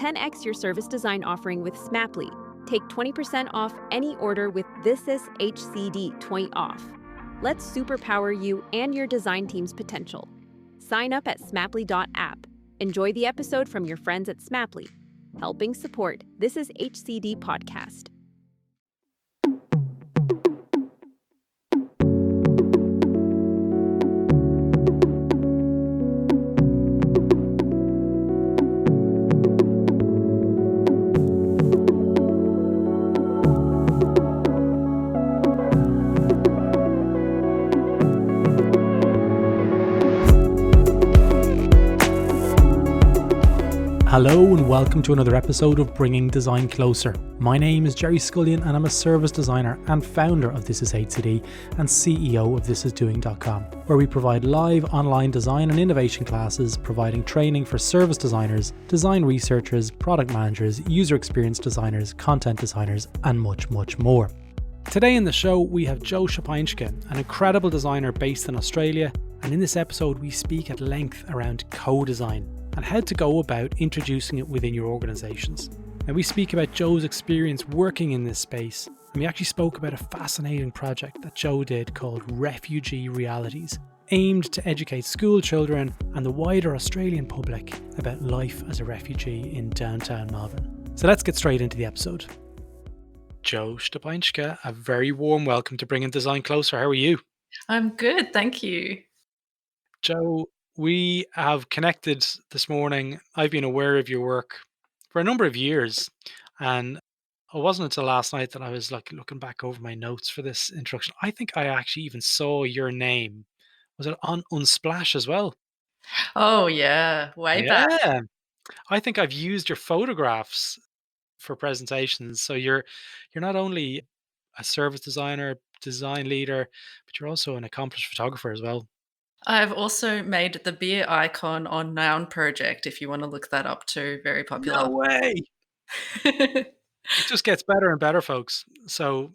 10x your service design offering with Smaply. Take 20% off any order with This Is HCD 20 off. Let's superpower you and your design team's potential. Sign up at smaply.app. Enjoy the episode from your friends at Smaply, helping support This Is HCD podcast. Hello and welcome to another episode of Bringing Design Closer. My name is Gerry Scullion and I'm a service designer and founder of This Is HCD and CEO of thisisdoing.com, where we provide live online design and innovation classes, providing training for service designers, design researchers, product managers, user experience designers, content designers, and much, much more. Today in the show, we have Jo Szczepanska, an incredible designer based in Australia, and in this episode we speak at length around co-design and how to go about introducing it within your organisations. Now, we speak about Jo's experience working in this space, and we actually spoke about a fascinating project that Jo did called Refugee Realities, aimed to educate school children and the wider Australian public about life as a refugee in downtown Melbourne. So let's get straight into the episode. Jo Szczepanska, a very warm welcome to Bringing Design Closer. How are you? I'm good, thank you. Jo, we have connected this morning. I've been aware of your work for a number of years, and it wasn't until last night that I was looking back over my notes for this introduction. I think I actually even saw your name. Was it on Unsplash as well? Oh yeah, way back. Yeah. I think I've used your photographs for presentations. So you're not only a service designer, design leader, but you're also an accomplished photographer as well. I've also made the beer icon on Noun Project, if you want to look that up too. Very popular. No way. It just gets better and better, folks. So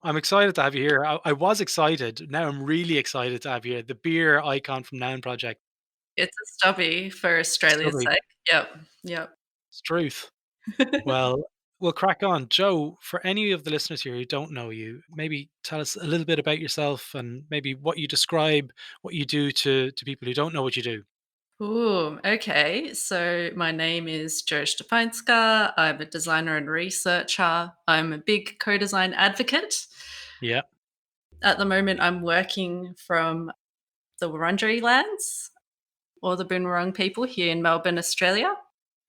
I'm excited to have you here. I was excited. Now I'm really excited to have you here. The beer icon from Noun Project. It's a stubby for Australia's Stubby. sake. Yep. It's truth. Well, we'll crack on. Jo, for any of the listeners here who don't know you, maybe tell us a little bit about yourself and maybe what you describe, what you do to people who don't know what you do. Ooh, okay. So my name is Jo Szczepanska. I'm a designer and researcher. I'm a big co-design advocate. Yeah. At the moment, I'm working from the Wurundjeri lands, or the Boonwurrung people here in Melbourne, Australia.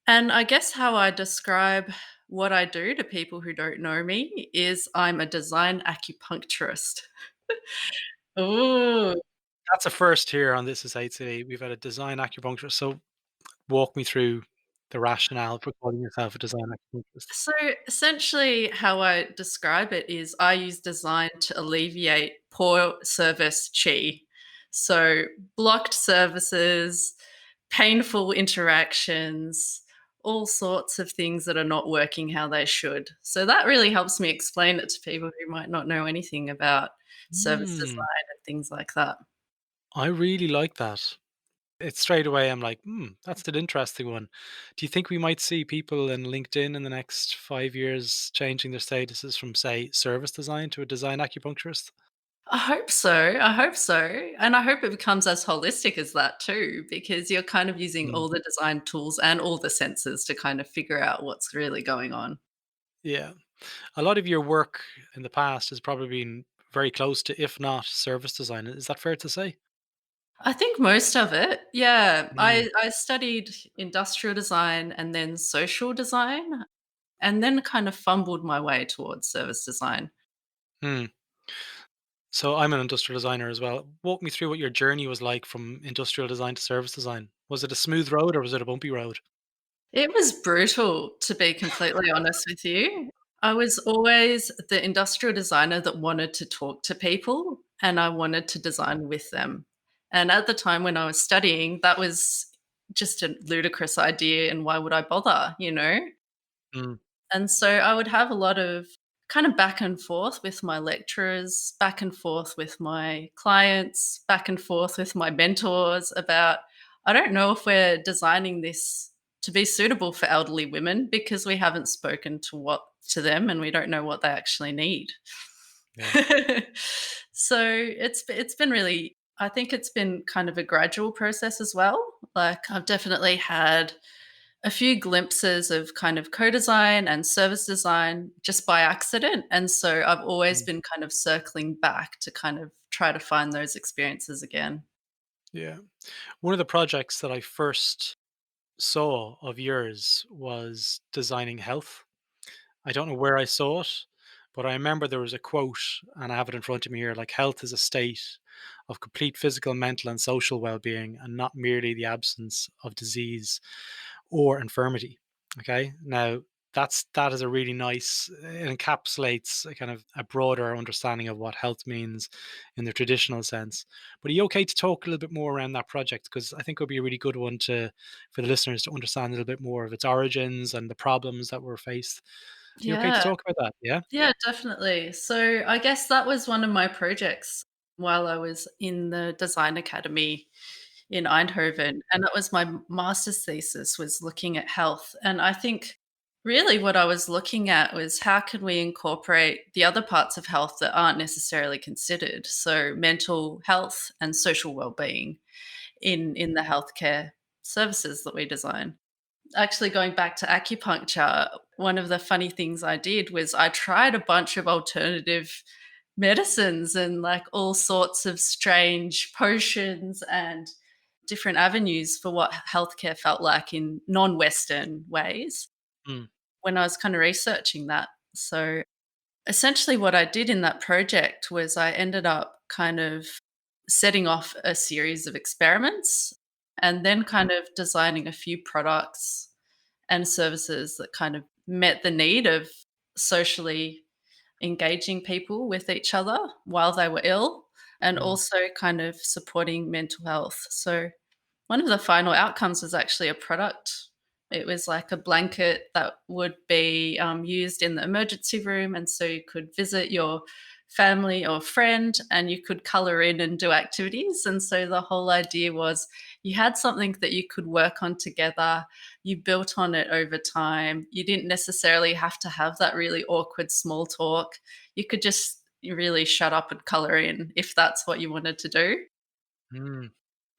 And I guess how I describe what I do to people who don't know me is I'm a design acupuncturist. Ooh. That's a first here on This Is HCD. We've had a design acupuncturist. So walk me through the rationale for calling yourself a design acupuncturist. So essentially, how I describe it is I use design to alleviate poor service chi. So blocked services, painful interactions, all sorts of things that are not working how they should. So that really helps me explain it to people who might not know anything about service design and things like that. I really like that. It's straight away, I'm like, that's an interesting one. Do you think we might see people in LinkedIn in the next 5 years changing their statuses from, say, service design to a design acupuncturist? I hope so. I hope so. And I hope it becomes as holistic as that too, because you're kind of using Mm, all the design tools and all the senses to kind of figure out what's really going on. yeah. A lot of your work in the past has probably been very close to, if not service design. Is that fair to say? I think most of it, yeah. Mm, I studied industrial design and then social design, and then kind of fumbled my way towards service design. mm. So I'm an industrial designer as well. Walk me through what your journey was like from industrial design to service design. Was it a smooth road or was it a bumpy road? It was brutal, to be completely honest with you. I was always the industrial designer that wanted to talk to people and I wanted to design with them. And at the time when I was studying, that was just a ludicrous idea. And why would I bother, you know? Mm, And so I would have a lot of kind of back and forth with my lecturers, back and forth with my clients, back and forth with my mentors about, I don't know if we're designing this to be suitable for elderly women because we haven't spoken to them and we don't know what they actually need. Yeah. So it's been really, I think it's been kind of a gradual process as well. Like I've definitely had a few glimpses of kind of co-design and service design just by accident, and so I've always Mm. been kind of circling back to kind of try to find those experiences again. Yeah. One of the projects that I first saw of yours was designing health. I don't know where I saw it, but I remember there was a quote, and I have it in front of me here, like health is a state of complete physical, mental, and social well-being, and not merely the absence of disease or infirmity. Okay. Now that is a really nice, it encapsulates a kind of a broader understanding of what health means in the traditional sense. But are you okay to talk a little bit more around that project? Because I think it would be a really good one to for the listeners to understand a little bit more of its origins and the problems that were faced. You okay to Yeah. talk about that? Yeah. Yeah, definitely. So I guess that was one of my projects while I was in the design academy in Eindhoven, and that was my master's thesis, was looking at health. And I think really what I was looking at was how can we incorporate the other parts of health that aren't necessarily considered, so mental health and social well-being in the healthcare services that we design. Actually, going back to acupuncture, one of the funny things I did was I tried a bunch of alternative medicines and like all sorts of strange potions and different avenues for what healthcare felt like in non-Western ways Mm, when I was kind of researching that. So essentially, what I did in that project was I ended up kind of setting off a series of experiments and then kind of designing a few products and services that kind of met the need of socially engaging people with each other while they were ill and mm, also kind of supporting mental health. So one of the final outcomes was actually a product. It was like a blanket that would be used in the emergency room. And so you could visit your family or friend and you could color in and do activities. And so the whole idea was you had something that you could work on together. You built on it over time. You didn't necessarily have to have that really awkward small talk. You could just really shut up and color in if that's what you wanted to do. mm,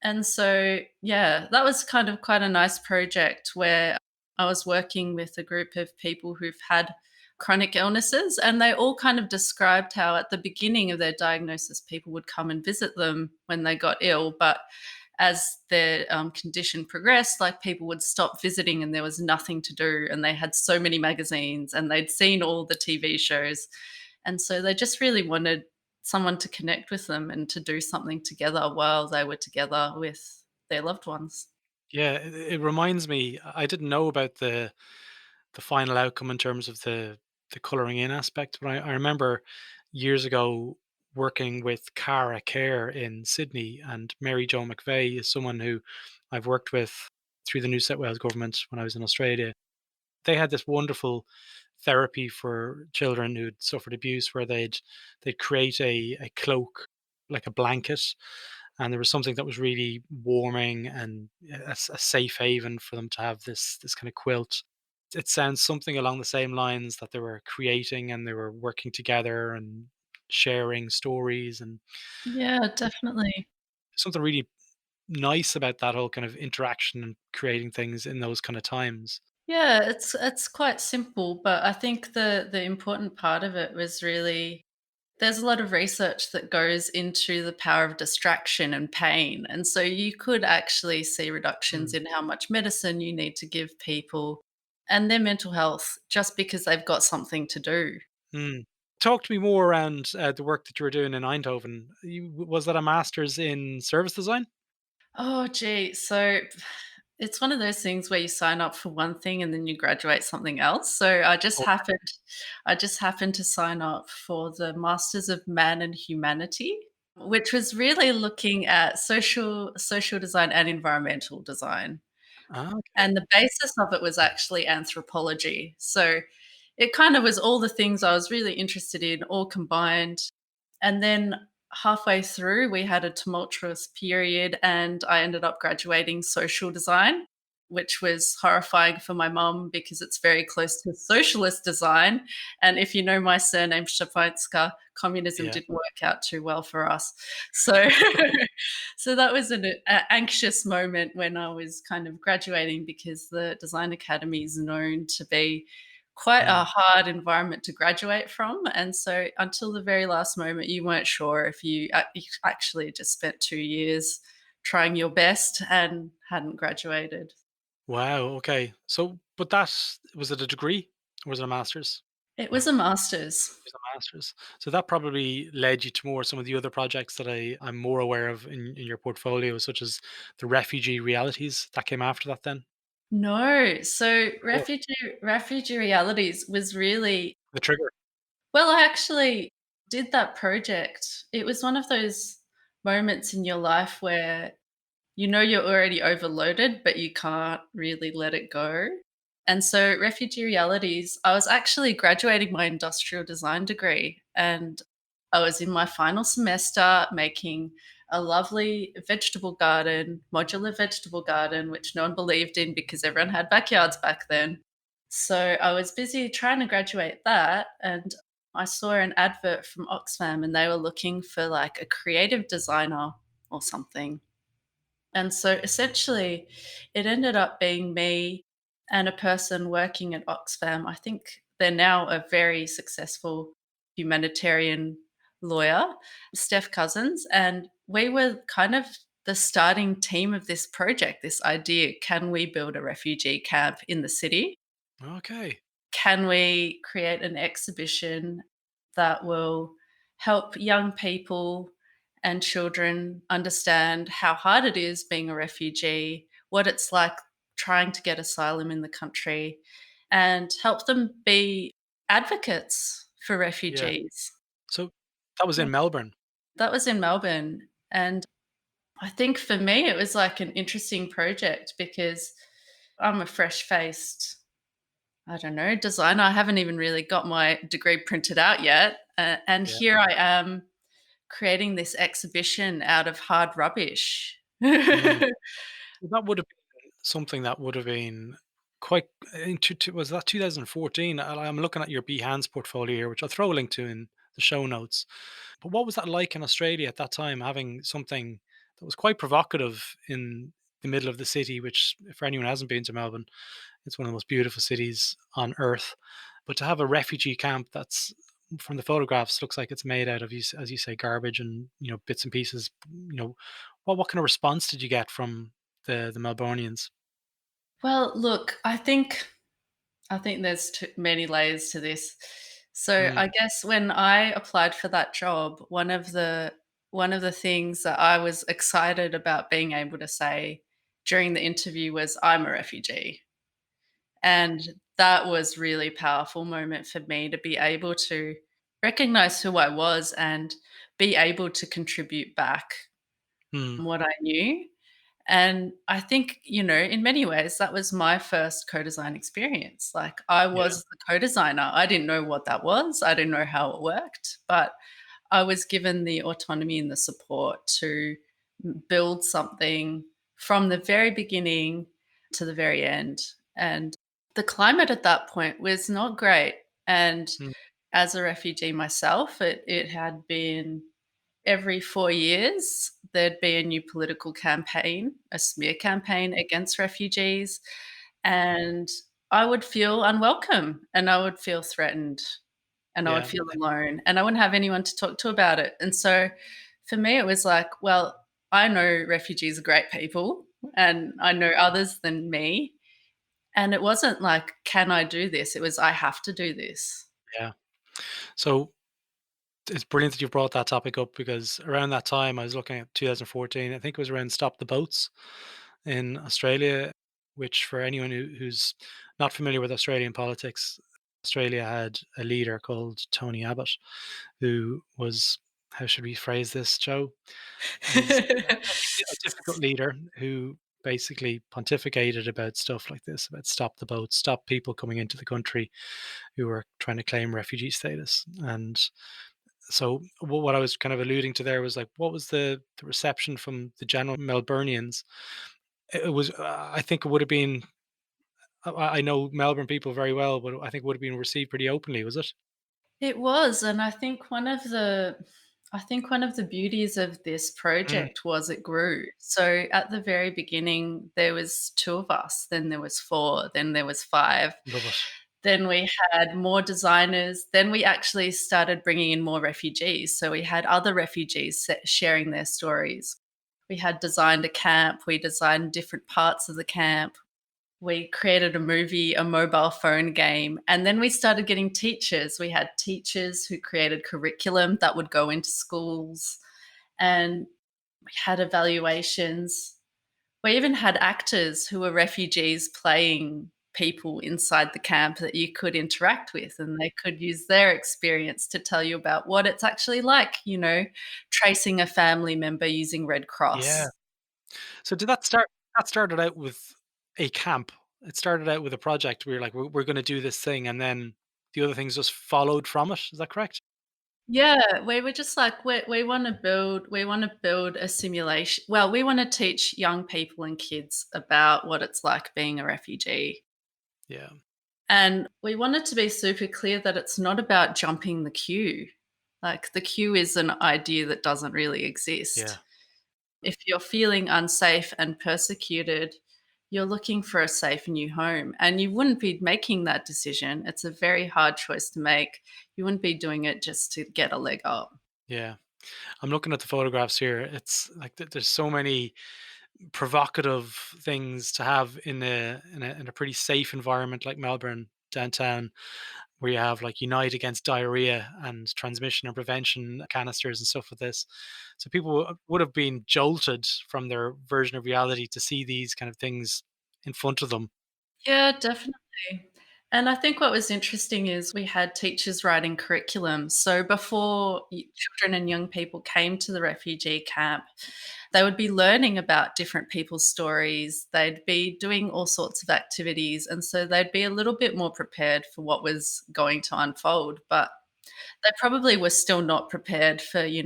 And so, yeah, that was kind of quite a nice project where I was working with a group of people who've had chronic illnesses, and they all kind of described how at the beginning of their diagnosis, people would come and visit them when they got ill. But as their condition progressed, like people would stop visiting and there was nothing to do. And they had so many magazines and they'd seen all the TV shows. And so they just really wanted someone to connect with them and to do something together while they were together with their loved ones. yeah. It reminds me. I didn't know about the final outcome in terms of the coloring in aspect, but I remember years ago working with Cara Care in Sydney, and Mary Jo McVeigh is someone who I've worked with through the New South Wales government when I was in Australia. They had this wonderful therapy for children who'd suffered abuse where they'd create a cloak, like a blanket, and there was something that was really warming and a safe haven for them to have this kind of quilt. It sounds something along the same lines that they were creating and they were working together and sharing stories, and Yeah, definitely. something really nice about that whole kind of interaction and creating things in those kind of times. Yeah, it's quite simple, but I think the important part of it was really there's a lot of research that goes into the power of distraction and pain. And so you could actually see reductions Mm. in how much medicine you need to give people and their mental health just because they've got something to do. Mm. Talk to me more around the work that you were doing in Eindhoven. Was that a master's in service design? Oh, gee. So it's one of those things where you sign up for one thing and then you graduate something else. So I just happened to sign up for the Masters of Man and Humanity, which was really looking at social design and environmental design. Ah, okay. And the basis of it was actually anthropology. So it kind of was all the things I was really interested in, all combined. And then halfway through, we had a tumultuous period, and I ended up graduating social design. which was horrifying for my mum because it's very close to socialist design. And if you know my surname, Szczepanska, communism Yeah. didn't work out too well for us. So, so that was an anxious moment when I was kind of graduating because the Design Academy is known to be quite a Mm. hard environment to graduate from. And so until the very last moment, you weren't sure if you actually just spent 2 years trying your best and hadn't graduated. Wow. Okay. So, but that was it a degree or was it a master's? It was a master's. It was a master's. So that probably led you to more some of the other projects that I'm more aware of in your portfolio, such as the Refugee Realities that came after that. Then No, so oh, Refugee Realities was really the trigger. well, I actually did that project. It was one of those moments in your life where you know you're already overloaded, but you can't really let it go. And so, Refugee Realities, I was actually graduating my industrial design degree and I was in my final semester making a lovely vegetable garden, modular vegetable garden, which no one believed in because everyone had backyards back then. So, I was busy trying to graduate that. And I saw an advert from Oxfam and they were looking for like a creative designer or something. And so essentially, it ended up being me and a person working at Oxfam. I think they're now a very successful humanitarian lawyer, Steph Cousins. And we were kind of the starting team of this project, this idea, can we build a refugee camp in the city? Okay. Can we create an exhibition that will help young people and children understand how hard it is being a refugee, what it's like trying to get asylum in the country, and help them be advocates for Yeah. refugees? So that was Yeah. in Melbourne. That was in Melbourne. And I think for me, it was like an interesting project because I'm a fresh faced, I don't know, designer. I haven't even really got my degree printed out yet. And Yeah. here I am creating this exhibition out of hard rubbish. Mm. So that would have been something that would have been quite was that 2014? I'm looking at your Behance portfolio here, which I'll throw a link to in the show notes. But what was that like in Australia at that time, having something that was quite provocative in the middle of the city, which, for anyone who hasn't been to Melbourne, it's one of the most beautiful cities on earth. But to have a refugee camp that's from the photographs looks like it's made out of, as you say, garbage and bits and pieces. What kind of response did you get from the Melbournians? Well, look, I think there's too many layers to this. So Mm, I guess when I applied for that job, one of the things that I was excited about being able to say during the interview was I'm a refugee. And that was really powerful moment for me to be able to recognize who I was and be able to contribute back mm, what I knew. And I think, in many ways, that was my first co-design experience. Like I yeah, was the co-designer. I didn't know what that was. I didn't know how it worked, but I was given the autonomy and the support to build something from the very beginning to the very end. And the climate at that point was not great. And mm, as a refugee myself, it had been every 4 years, there'd be a new political campaign, a smear campaign against refugees. And I would feel unwelcome and I would feel threatened and I would yeah, feel alone and I wouldn't have anyone to talk to about it. And so for me, it was like, well, I know refugees are great people and I know others than me. And it wasn't like, can I do this? It was, I have to do this. yeah. So it's brilliant that you brought that topic up because around that time I was looking at 2014. I think it was around Stop the Boats in Australia, which for anyone who's not familiar with Australian politics, Australia had a leader called Tony Abbott, who was, how should we phrase this, Joe? He's a difficult leader who basically pontificated about stuff like this, about stop the boats, stop people coming into the country who were trying to claim refugee status. And so what I was kind of alluding to there was like, what was the reception from the general Melburnians? it was, I think it would have been, I know Melbourne people very well, but I think it would have been received pretty openly, was it? It was, and I think one of the beauties of this Mm, project was it grew. So at the very beginning, there was 2 of us, then there was 4, then there was 5. love it. Then we had more designers, then we actually started bringing in more refugees, so we had other refugees sharing their stories. We had designed a camp, we designed different parts of the camp, we created a movie, a mobile phone game, and then we started getting teachers. We had teachers who created curriculum that would go into schools, and we had evaluations. We even had actors who were refugees playing people inside the camp that you could interact with, and they could use their experience to tell you about what it's actually like, tracing a family member using Red Yeah. Cross. So that started out with a camp. It started out with a project where you're like, we're going to do this thing, and then the other things just followed from it. Is that correct? Yeah, we were just like, we wanna build a simulation, well, we wanna teach young people and kids about what it's like being a refugee, Yeah. and we wanted to be super clear that it's not about jumping the queue. Like, the queue is an idea that doesn't really Yeah. exist. If you're feeling unsafe and persecuted, you're looking for a safe new home, and you wouldn't be making that decision. It's a very hard choice to make. You wouldn't be doing it just to get a leg up. Yeah. I'm looking at the photographs here. It's like there's so many provocative things to have in a pretty safe environment like Melbourne downtown, where you have like Unite Against Diarrhea and transmission and prevention canisters and stuff like this. So people would have been jolted from their version of reality to see these kind of things in front of them. Yeah, definitely. And I think what was interesting is we had teachers writing curriculum. So before children and young people came to the refugee camp, they would be learning about different people's stories. They'd be doing all sorts of activities. And so they'd be a little bit more prepared for what was going to unfold. But they probably were still not prepared for, you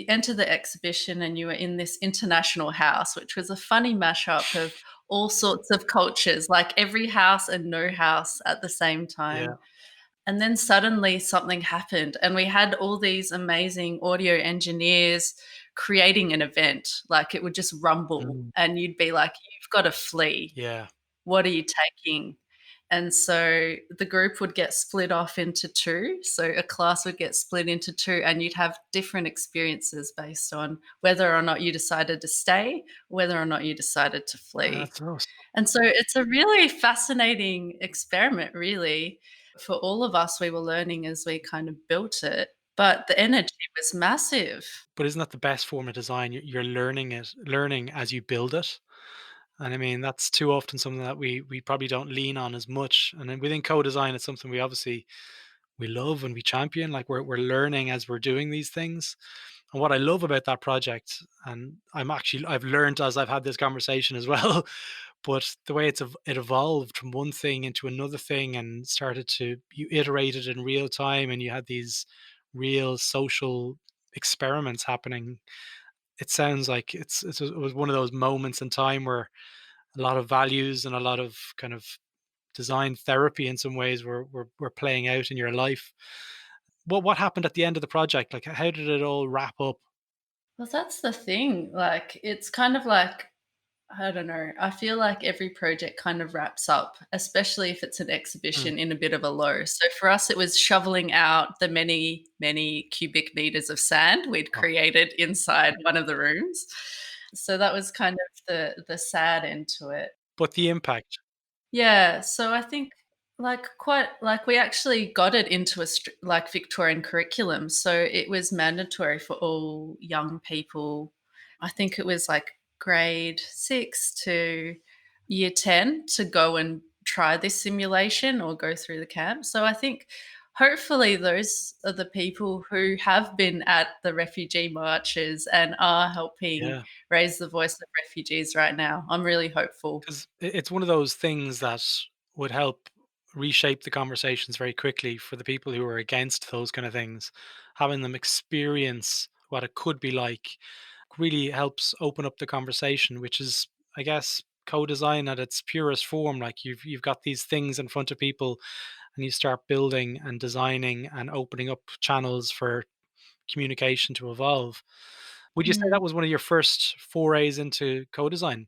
enter the exhibition and you were in this international house, which was a funny mashup of all sorts of cultures, like every house and no house at the same Yeah. time. And then suddenly something happened, and we had all these amazing audio engineers creating an event. Like it would just rumble, Mm. and you'd be like, you've got to flee. Yeah. What are you taking? And so the group would get split off into 2. So a class would get split into 2, and you'd have different experiences based on whether or not you decided to stay, whether or not you decided to flee. That's us. And so it's a really fascinating experiment, really. For all of us, we were learning as we kind of built it, but the energy was massive. But isn't that the best form of design? You're learning as you build it. And I mean, that's too often something that we probably don't lean on as much. And then within co-design, it's something we obviously we love and we champion. Like we're learning as we're doing these things. And what I love about that project, and I've learned as I've had this conversation as well, but the way it evolved from one thing into another thing and started to you iterated in real time and you had these real social experiments happening. It sounds like it was one of those moments in time where a lot of values and a lot of kind of design therapy in some ways were playing out in your life. What happened at the end of the project? Like how did it all wrap up? Well, that's the thing. Like, it's kind of like, I don't know. I feel like every project kind of wraps up, especially if it's an Mm, exhibition, in a bit of a low. So for us, it was shoveling out the many, many cubic meters of sand we'd oh, created inside one of the rooms. So that was kind of the sad end to it. but the impact. Yeah, so I think we actually got it into a like Victorian curriculum, so it was mandatory for all young people. I think it was like grade 6 to year 10 to go and try this simulation or go through the camp. So I think hopefully those are the people who have been at the refugee marches and are helping Yeah. raise the voice of refugees right now. I'm really hopeful. 'Cause it's one of those things that would help reshape the conversations very quickly for the people who are against those kind of things. Having them experience what it could be like really helps open up the conversation, which is I guess, co-design at its purest form. Like you've got these things in front of people, and you start building and designing and opening up channels for communication to evolve. Would you say that Mm. was one of your first forays into co-design?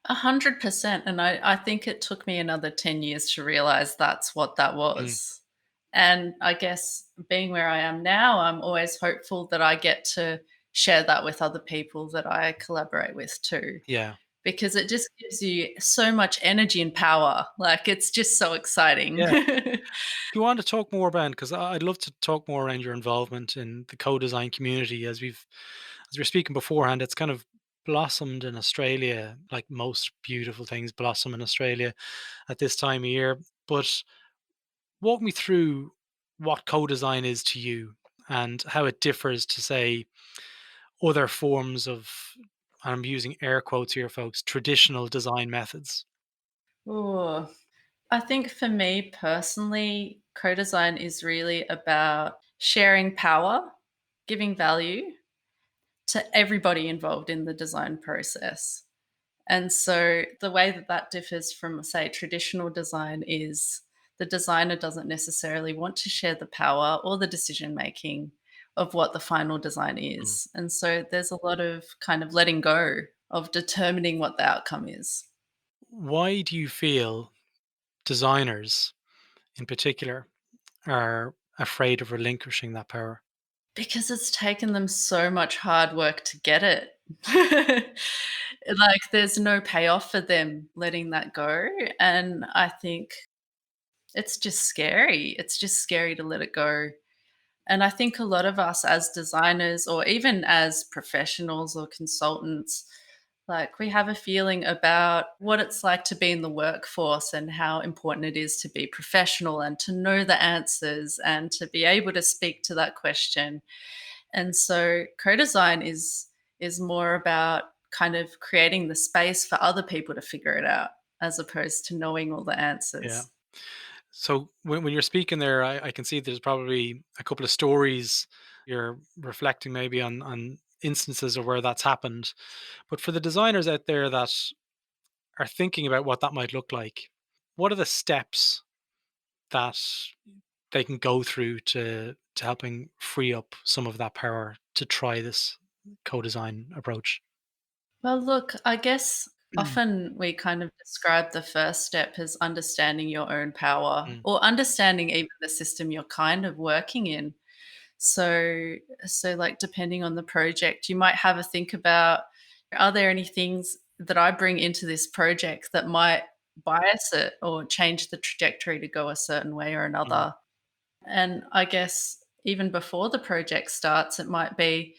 100%. And I think it took me another 10 years to realize that's what that Mm, was. And I guess being where I am now, I'm always hopeful that I get to share that with other people that I collaborate with too, yeah. because it just gives you so much energy and power. Like it's just so exciting. Yeah. Do you want to talk more about, because I'd love to talk more around your involvement in the co-design community. As we were speaking beforehand, it's kind of blossomed in Australia, like most beautiful things blossom in Australia at this time of year. But walk me through what co-design is to you and how it differs to, say, other forms of, and I'm using air quotes here, folks, traditional design methods. Ooh. I think for me personally, co-design is really about sharing power, giving value to everybody involved in the design process. And so the way that that differs from, say, traditional design is the designer doesn't necessarily want to share the power or the decision making of what the final design Mm. is. And so there's a lot of kind of letting go of determining what the outcome is. Why do you feel designers in particular are afraid of relinquishing that power? Because it's taken them so much hard work to get it. Like, there's no payoff for them letting that go, and I think it's just scary. It's just scary to let it go, and I think a lot of us as designers or even as professionals or consultants, like, we have a feeling about what it's like to be in the workforce and how important it is to be professional and to know the answers and to be able to speak to that question. And so co-design is more about kind of creating the space for other people to figure it out as opposed to knowing all the Yeah. answers. So when you're speaking there, I can see there's probably a couple of stories you're reflecting maybe on instances of where that's happened. But for the designers out there that are thinking about what that might look like, what are the steps that they can go through to helping free up some of that power to try this co-design approach? Well, look, I guess often we kind of describe the first step as understanding your own power Mm, or understanding even the system you're kind of working in. So like depending on the project, you might have a think about, are there any things that I bring into this project that might bias it or change the trajectory to go a certain way or mm, another? And I guess even before the project starts, it might be,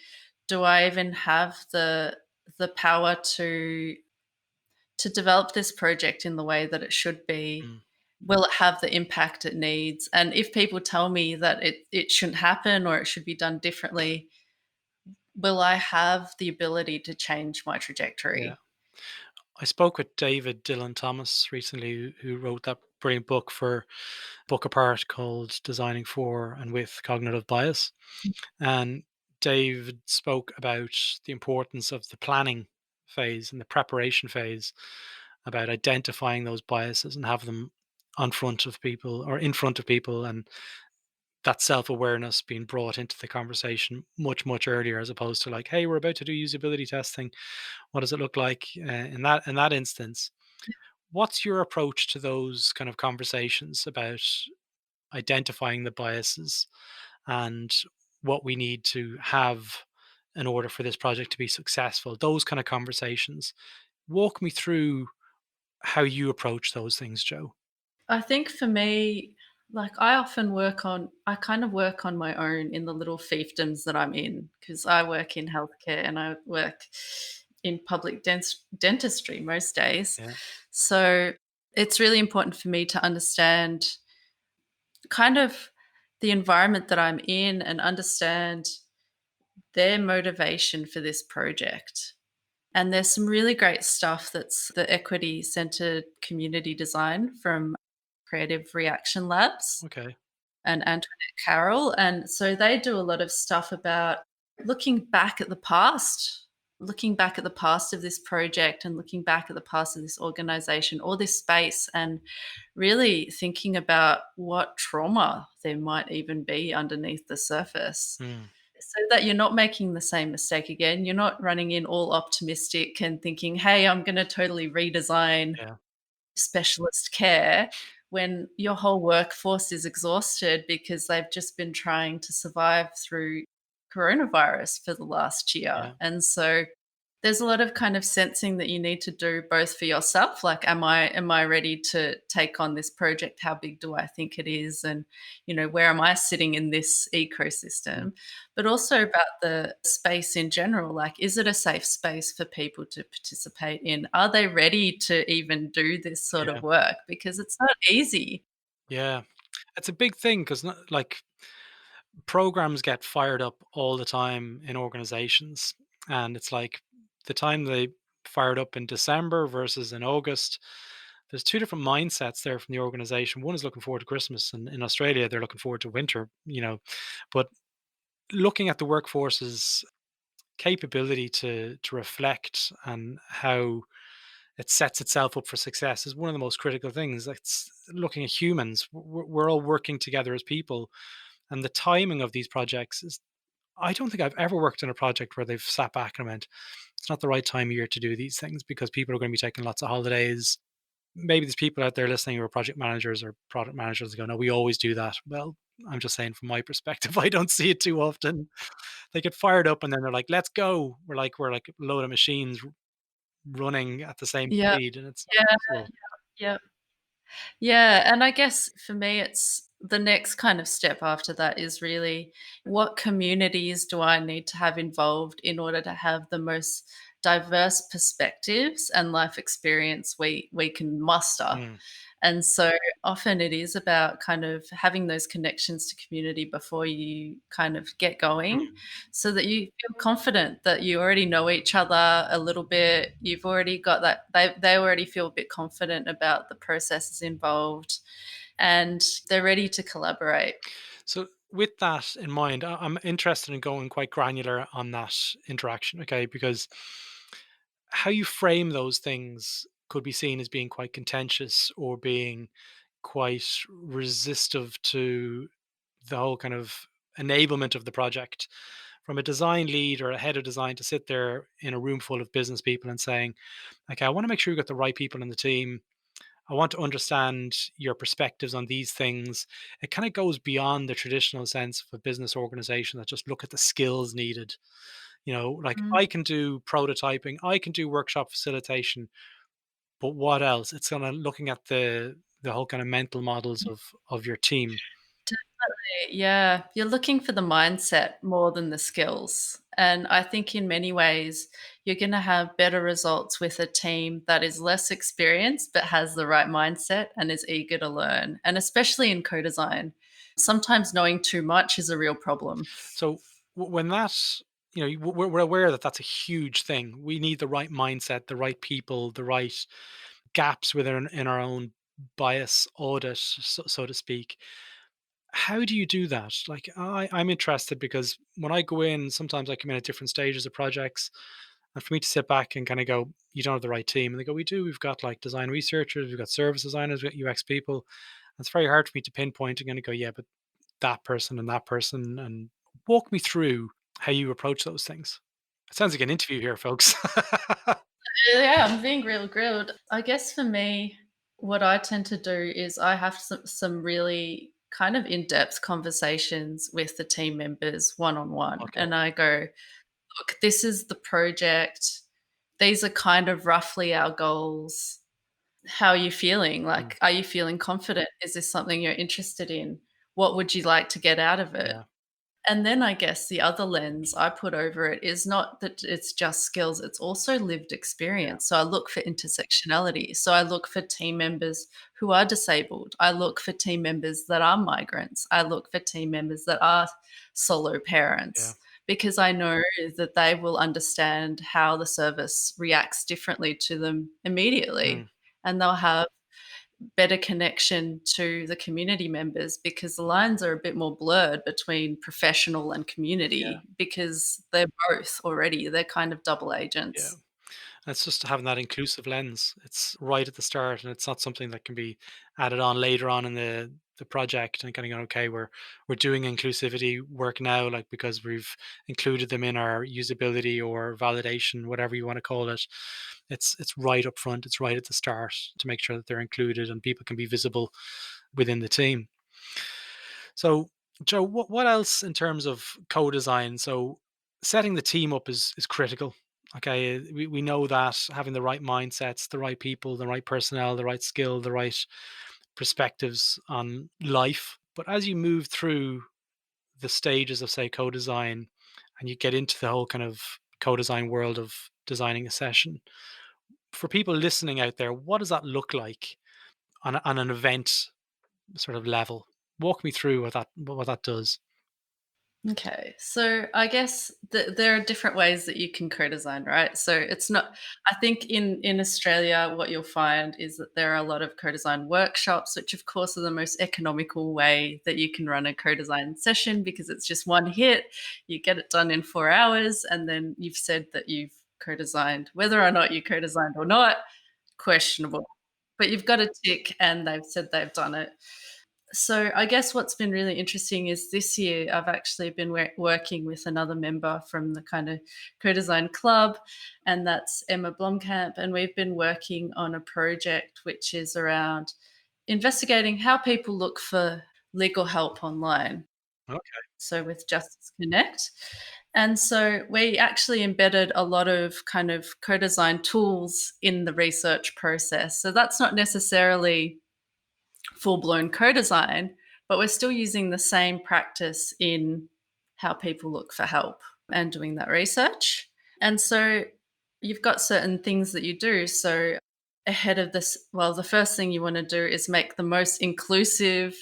do I even have the power to develop this project in the way that it should be? mm. Will it have the impact it needs? And if people tell me that it shouldn't happen or it should be done differently, will I have the ability to change my Yeah. trajectory? I spoke with David Dylan Thomas recently, who wrote that brilliant book for Book Apart called Designing for and with Cognitive Bias. And David spoke about the importance of the planning phase and the preparation phase, about identifying those biases and have them on front of people or in front of people, and that self-awareness being brought into the conversation much much earlier, as opposed to like, hey, we're about to do usability testing, what does it look like in that instance? What's your approach to those kind of conversations about identifying the biases and what we need to have in order for this project to be successful? Those kind of conversations. Walk me through how you approach those things, Joe. I think for me, like I kind of work on my own in the little fiefdoms that I'm in because I work in healthcare and I work in public dentistry most days. Yeah. So it's really important for me to understand kind of the environment that I'm in and understand their motivation for this project. And there's some really great stuff that's the equity centered community design from Creative Reaction Labs Okay. and Antoinette Carroll. And so they do a lot of stuff about looking back at the past. looking back at the past of this project and looking back at the past of this organization or this space and really thinking about what trauma there might even be underneath the surface Mm, so that you're not making the same mistake again. You're not running in all optimistic and thinking, hey, I'm going to totally redesign yeah, specialist care when your whole workforce is exhausted because they've just been trying to survive through coronavirus for the last year. yeah, And so there's a lot of kind of sensing that you need to do both for yourself, like am I ready to take on this project? How big do I think it is? And where am I sitting in this mm, ecosystem? But also about the space in general, like is it a safe space for people to participate in? Are they ready to even do this sort yeah, of work? Because it's not easy. yeah. It's a big thing because, like, programs get fired up all the time in organizations, and it's like the time they fired up in December versus in August. There's two different mindsets there from the organization. One is looking forward to Christmas, and in Australia, they're looking forward to winter. But looking at the workforce's capability to reflect and how it sets itself up for success is one of the most critical things. It's looking at humans. We're all working together as people, and the timing of these projects is. I don't think I've ever worked on a project where they've sat back and went, "It's not the right time of year to do these things," because people are going to be taking lots of holidays. Maybe there's people out there listening who are project managers or product managers and go, "No, we always do that." Well, I'm just saying from my perspective, I don't see it too often. They get fired up and then they're like, "Let's go." We're like a load of machines running at the same Yeah, speed, and it's not yeah, possible. yeah. Yeah, and I guess for me, it's the next kind of step after that is really what communities do I need to have involved in order to have the most diverse perspectives and life experience we can muster. Mm, And so often it is about kind of having those connections to community before you kind of get going mm. so that you feel confident that you already know each other a little bit. You've already got that, they already feel a bit confident about the processes involved and they're ready to collaborate. So, with that in mind, I'm interested in going quite granular on that interaction, okay? Because how you frame those things could be seen as being quite contentious or being quite resistive to the whole kind of enablement of the project. From a design lead or a head of design to sit there in a room full of business people and saying, okay, I want to make sure you got the right people in the team. I want to understand your perspectives on these things. It kind of goes beyond the traditional sense of a business organization that just look at the skills needed. Like Mm. I can do prototyping, I can do workshop facilitation, but what else? It's kind of looking at the whole kind of mental models of your team. Definitely, yeah. You're looking for the mindset more than the skills. And I think in many ways, you're going to have better results with a team that is less experienced but has the right mindset and is eager to learn. And especially in co design, sometimes knowing too much is a real problem. So when that, we're aware that that's a huge thing. We need the right mindset, the right people, the right gaps within in our own bias audit, so to speak. How do you do that? Like, I'm interested because when I go in, sometimes I come in at different stages of projects. And for me to sit back and kind of go, you don't have the right team. And they go, we do. We've got like design researchers, we've got service designers, we've got UX people. And it's very hard for me to pinpoint and kind of go, yeah, but that person and that person. And walk me through how you approach those things. It sounds like an interview here, folks. Yeah, I'm being real grilled. I guess for me, what I tend to do is I have some really kind of in-depth conversations with the team members one on one. Okay. And I go, look, this is the project. These are kind of roughly our goals. How are you feeling? Mm, Like, are you feeling confident? Is this something you're interested in? What would you like to get out of it? yeah. And then I guess the other lens I put over it is not that it's just skills, it's also lived Yeah. experience. So I look for intersectionality. So I look for team members who are disabled. I look for team members that are migrants. I look for team members that are solo Yeah. parents because I know that they will understand how the service reacts differently to them Mm, immediately. And they'll have better connection to the community members, because the lines are a bit more blurred between professional and Yeah. community, because they're both already, they're kind of double Yeah. agents. And it's just having that inclusive lens. It's right at the start, and it's not something that can be added on later on in the project and kind of going, okay, we're doing inclusivity work now, like because we've included them in our usability or validation, whatever you want to call it. It's right up front. It's right at the start to make sure that they're included and people can be visible within the team. So, Joe, what else in terms of co-design? So, setting the team up is critical. Okay, we know that having the right mindsets, the right people, the right personnel, the right skill, the right perspectives on life. But as you move through the stages of, say, co-design, and you get into the whole kind of co-design world of designing a session, for people listening out there, what does that look like on an event sort of level? Walk me through what that does. Okay, so I guess there are different ways that you can co-design, right? So it's not. I think in Australia, what you'll find is that there are a lot of co-design workshops, which of course are the most economical way that you can run a co-design session, because it's just one hit, you get it done in 4 hours, and then you've said that you've co-designed. Whether or not you co-designed or not, questionable, but you've got a tick, and they've said they've done it. So I guess what's been really interesting is this year I've actually been working with another member from the kind of co-design club, and that's Emma Blomkamp, and we've been working on a project which is around investigating how people look for legal help online. Okay. So with Justice Connect. And so we actually embedded a lot of kind of co-design tools in the research process. So that's not necessarily full-blown co-design, but we're still using the same practice in how people look for help and doing that research. And so you've got certain things that you do. So ahead of this, well, the first thing you want to do is make the most inclusive,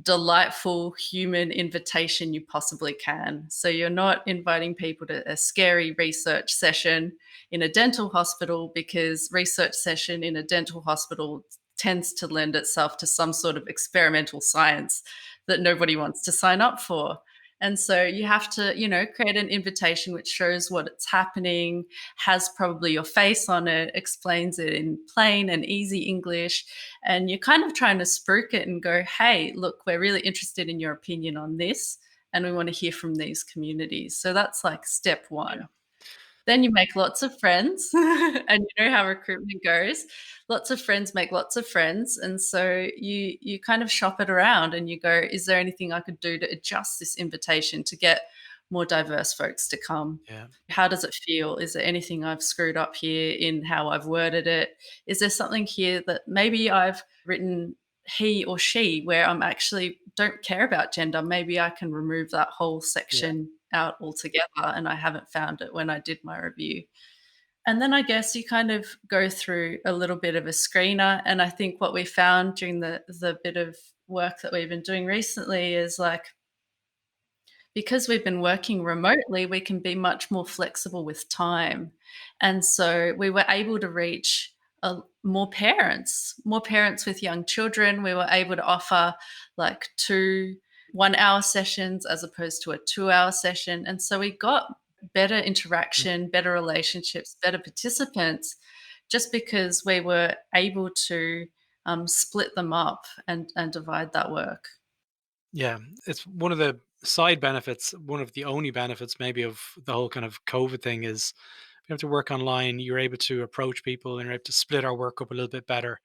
delightful human invitation you possibly can. So you're not inviting people to a scary research session in a dental hospital, because research session in a dental hospital tends to lend itself to some sort of experimental science that nobody wants to sign up for. And so you have to, create an invitation which shows what it's happening, has probably your face on it, explains it in plain and easy English. And you're kind of trying to spruik it and go, hey, look, we're really interested in your opinion on this, and we want to hear from these communities. So that's like step Yeah. one. Then you make lots of friends, and you know how recruitment goes. Lots of friends make lots of friends, and so you kind of shop it around and you go, is there anything I could do to adjust this invitation to get more diverse folks to come? Yeah. How does it feel? Is there anything I've screwed up here in how I've worded it? Is there something here that maybe I've written he or she where I'm actually don't care about gender? Maybe I can remove that whole Yeah. section out altogether, and I haven't found it when I did my review. And then I guess you kind of go through a little bit of a screener. And I think what we found during the bit of work that we've been doing recently is like, because we've been working remotely, we can be much more flexible with time. And so we were able to reach more parents with young children. We were able to offer like 2 1-hour sessions as opposed to a 2-hour session. And so we got better Mm. interaction, better relationships, better participants, just because we were able to split them up and divide that work. Yeah. It's one of the side benefits, one of the only benefits maybe of the whole kind of COVID thing is you have to work online, you're able to approach people and you're able to split our work up a little bit better.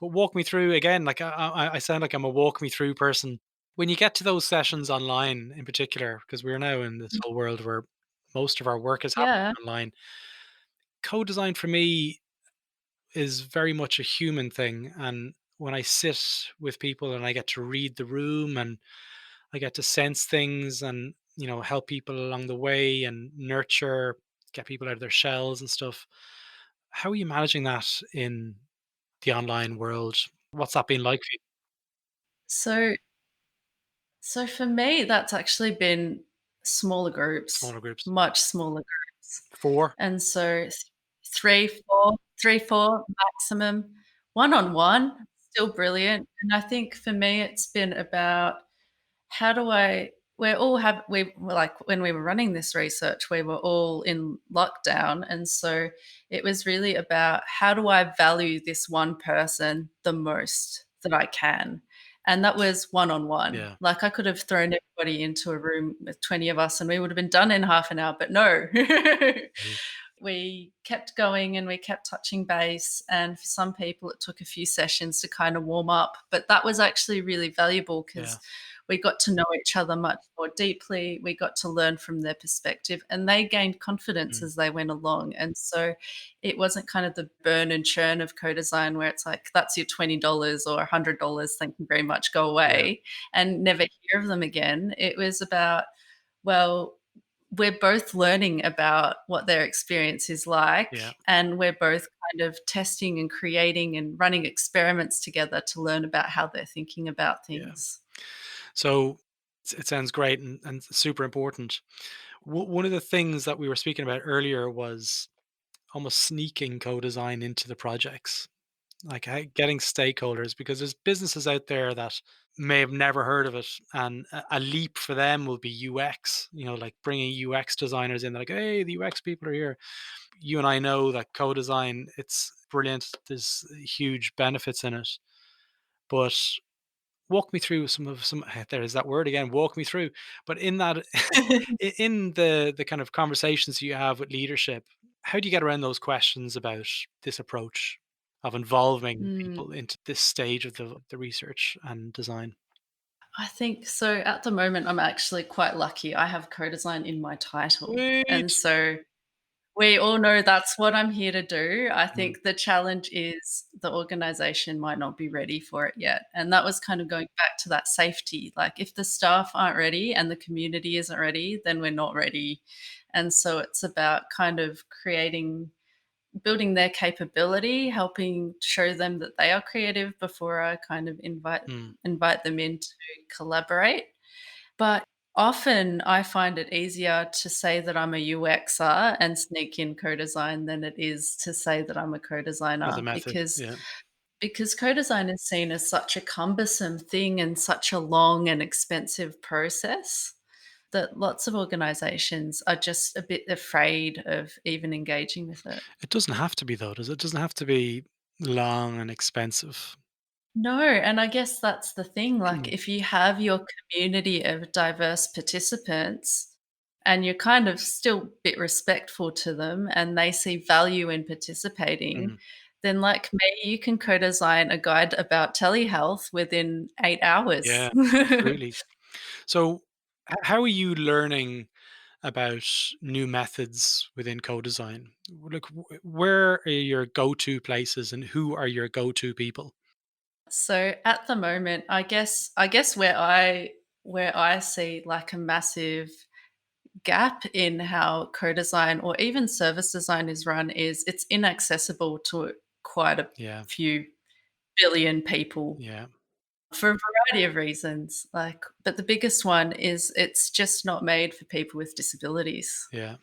But walk me through again, like I sound like I'm a walk me through person. When you get to those sessions online in particular, because we're now in this whole world where most of our work is happening Yeah. online, co-design for me is very much a human thing. And when I sit with people and I get to read the room and I get to sense things and, help people along the way and nurture, get people out of their shells and stuff. How are you managing that in the online world? What's that been like for you? So So for me, that's actually been smaller groups, Smaller groups? much smaller groups. 4? And so 3, 4, 3, 4 maximum. One-on-one, still brilliant. And I think for me, it's been about how do I we're all have we were like when we were running this research, we were all in lockdown. And so it was really about how do I value this one person the most that I can? And that was one on one. Yeah. Like I could have thrown everybody into a room with 20 of us and we would have been done in half an hour, but no. Mhm. We kept going and we kept touching base. And for some people, it took a few sessions to kind of warm up. But that was actually really valuable Yeah. because we got to know each other much more deeply. We got to learn from their perspective and they gained confidence Mm. as they went along. And so it wasn't kind of the burn and churn of co-design where it's like, that's your $20 or $100. Thank you very much. Go Yeah. away and never hear of them again. It was about, well, we're both learning about what their experience is like, Yeah. and we're both kind of testing and creating and running experiments together to learn about how they're thinking about Yeah. things. So it sounds great and super important. One of the things that we were speaking about earlier was almost sneaking co-design into the projects, like getting stakeholders, because there's businesses out there that may have never heard of it, and a leap for them will be UX. Like bringing UX designers in. They're like, hey, the UX people are here. You and I know that co-design, it's brilliant. There's huge benefits in it, but walk me through some there is that word again, walk me through. But in that in the kind of conversations you have with leadership, how do you get around those questions about this approach of involving Mm, people into this stage of the research and design? I think so. At the moment, I'm actually quite lucky. I have co-design in my title. And Sweet. so we all know that's what I'm here to do. I Mm, think the challenge is the organization might not be ready for it yet. And that was kind of going back to that safety. Like, if the staff aren't ready and the community isn't ready, then we're not ready. And so it's about kind of building their capability, helping show them that they are creative before I kind of mm, invite them in to collaborate. But often I find it easier to say that I'm a UXer and sneak in co-design than it is to say that I'm a as a co-designer method, because yeah. co-design is seen as such a cumbersome thing and such a long and expensive process that lots of organizations are just a bit afraid of even engaging with it. It doesn't have to be though, does it? It doesn't have to be long and expensive. No, and I guess that's the thing, like, Mm, if you have your community of diverse participants and you're kind of still a bit respectful to them and they see value in participating, mm. then like me, you can co-design a guide about telehealth within 8 hours. Yeah, absolutely. So how are you learning about new methods within co-design? Like, where are your go-to places, and who are your go-to people? So at the moment, I guess where I see like a massive gap in how co-design or even service design is run is it's inaccessible to quite a Yeah, few billion people yeah, for a variety of reasons. Like, but the biggest one is it's just not made for people with disabilities. yeah.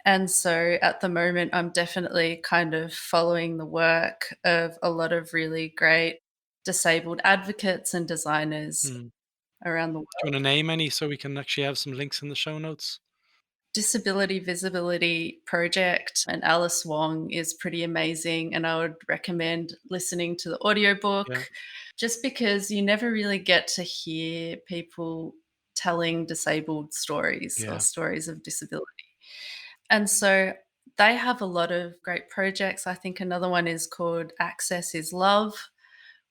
And so at the moment, I'm definitely kind of following the work of a lot of really great disabled advocates and designers Mm. around the Do you want to name any so we can actually have some links in the show notes? Disability Visibility Project and Alice Wong is pretty amazing, and I would recommend listening to the Yeah, audiobook just because you never really get to hear people telling disabled stories or yeah. stories of disability. And so they have a lot of great projects. I think another one is called Access is Love,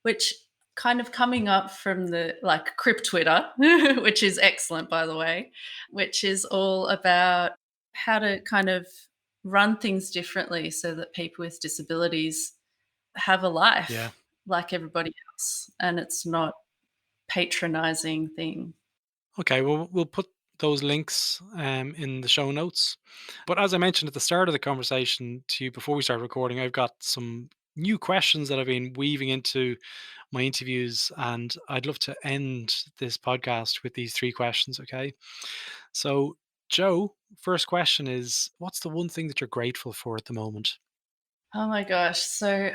which kind of coming up from the like Crip Twitter, which is excellent, by the way, which is all about how to kind of run things differently so that people with disabilities have a Yeah. life like everybody else and it's not patronizing thing. Okay, well, we'll put those links in the show notes. But as I mentioned at the start of the conversation to you before we start recording, I've got some new questions that I've been weaving into my interviews, and I'd love to end this podcast with these three questions. Okay. So, Joe, first question is, what's the one thing that you're grateful for at the moment? Oh my gosh. So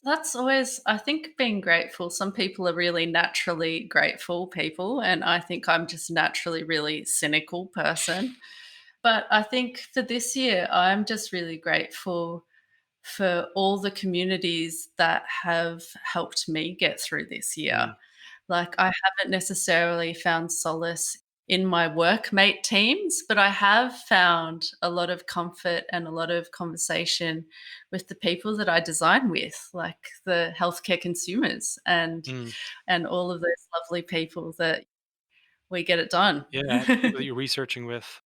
that's always, I think, being grateful. Some people are really naturally grateful people, and I think I'm just naturally really cynical person. But I think for this year, I'm just really grateful for all the communities that have helped me get through this year. Mm, Like, I haven't necessarily found solace in my workmate teams, but I have found a lot of comfort and a lot of conversation with the people that I design with, like the healthcare consumers mm. and all of those lovely people that we get it done. Yeah, the people that you're researching with.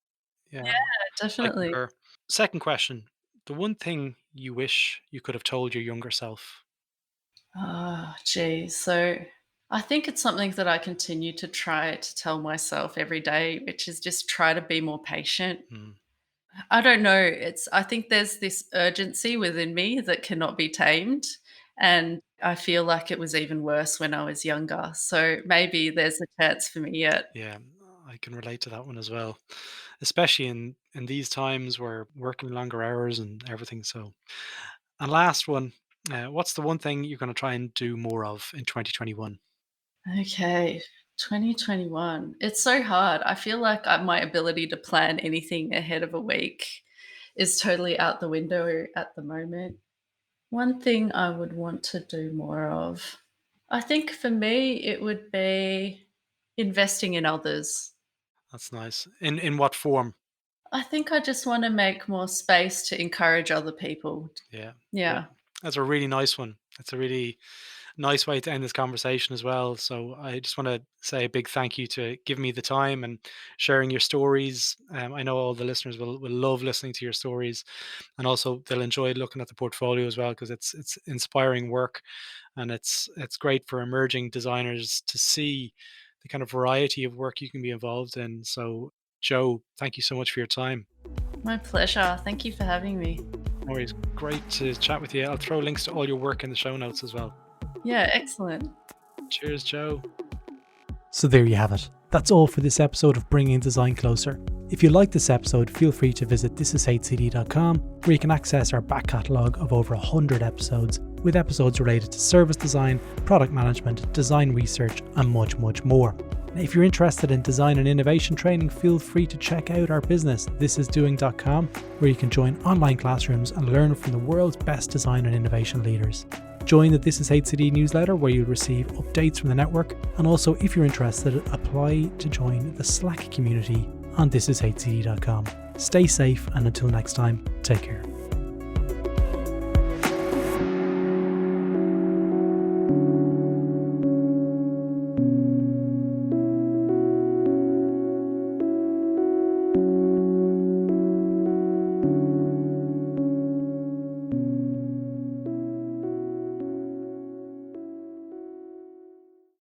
Yeah, I Definitely. concur. Second question, the one thing you wish you could have told your younger self? Oh, geez. So I think it's something that I continue to try to tell myself every day, which is just try to be more patient. Mm, I don't know. I think there's this urgency within me that cannot be tamed. And I feel like it was even worse when I was younger. So maybe there's a chance for me yet. yeah, I can relate to that one as well, especially in these times where working longer hours and everything. So, and last one, what's the one thing you're going to try and do more of in 2021? Okay. 2021. It's so hard. I feel like my ability to plan anything ahead of a week is totally out the window at the moment. One thing I would want to do more of, I think for me, it would be investing in others. That's nice. In what form? I think I just want to make more space to encourage other people. Yeah, yeah, Yeah, that's a really nice one. That's a really nice way to end this conversation as well. So I just want to say a big thank you to giving me the time and sharing your stories. I know all the listeners will love listening to your stories, and also they'll enjoy looking at the portfolio as well because it's inspiring work, and it's great for emerging designers to see the kind of variety of work you can be involved in. So, Joe, thank you so much for your time. my pleasure. Thank you for having me. No worries. Great to chat with you. I'll throw links to all your work in the show notes as well. Yeah, excellent. Cheers, Joe. So there you have it. That's all for this episode of Bringing Design Closer. If you like this episode, feel free to visit thisishcd.com, where you can access our back catalogue of over 100 episodes, with episodes related to service design, product management, design research, and much, much more. Now, if you're interested in design and innovation training, feel free to check out our business, thisisdoing.com, where you can join online classrooms and learn from the world's best design and innovation leaders. Join the This Is HCD newsletter where you'll receive updates from the network, and also if you're interested, apply to join the Slack community on thisishcd.com. Stay safe, and until next time, take care.